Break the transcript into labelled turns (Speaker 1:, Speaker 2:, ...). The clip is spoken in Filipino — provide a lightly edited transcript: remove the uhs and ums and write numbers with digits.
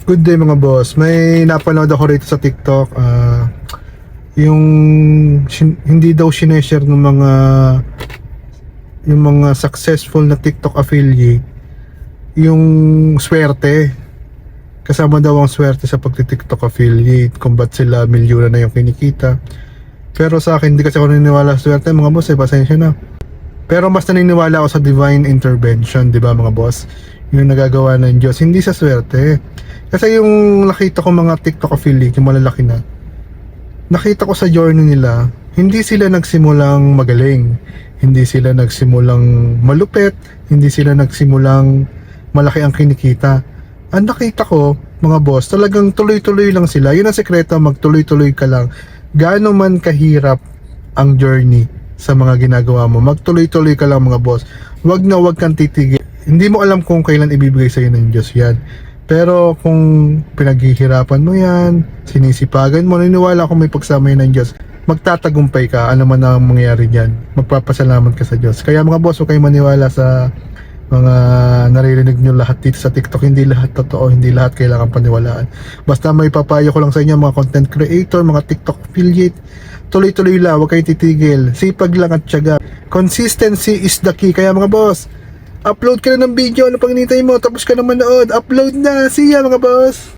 Speaker 1: Good day mga boss. May napanood ako rito sa TikTok. Yung hindi daw sineshare ng mga successful na TikTok affiliate yung swerte. Kasama daw ang swerte sa pagti-TikTok affiliate kung ba't sila milyona na yung kinikita. Pero sa akin, hindi kasi ako naniniwala sa swerte mga boss, pasensya na. Pero mas naniniwala ako sa divine intervention, di ba mga boss? Yung nagagawa ng Diyos, hindi sa swerte. Kasi yung nakita ko mga TikTok affiliate, yung malalaki na, nakita ko sa journey nila, hindi sila nagsimulang magaling, hindi sila nagsimulang malupet, hindi sila nagsimulang malaki ang kinikita. Ang nakita ko, mga boss, talagang tuloy-tuloy lang sila. Yun ang sekreto, magtuloy-tuloy ka lang. Gaano man kahirap ang journey sa mga ginagawa mo, magtuloy-tuloy ka lang mga boss. Wag kang titigil. Hindi mo alam kung kailan ibibigay sa'yo ng Diyos yan. Pero kung pinaghihirapan mo yan, sinisipagan mo, naniniwala kung may pagsama yun ng Diyos, magtatagumpay ka, ano man ang mangyayari dyan. Magpapasalamat ka sa Diyos. Kaya mga boss, huwag kayong maniwala sa mga naririnig nyo lahat dito sa TikTok. Hindi lahat totoo, hindi lahat kailangan paniwalaan. Basta may papayo ko lang sa inyo, mga content creator, mga TikTok affiliate, tuloy-tuloy lang, huwag kayong titigil. Sipag lang at tiyaga. Consistency is the key. Kaya mga boss, upload ka na ng video, ano pang hinihintay mo? Tapos ka na manood, upload na. See ya mga boss.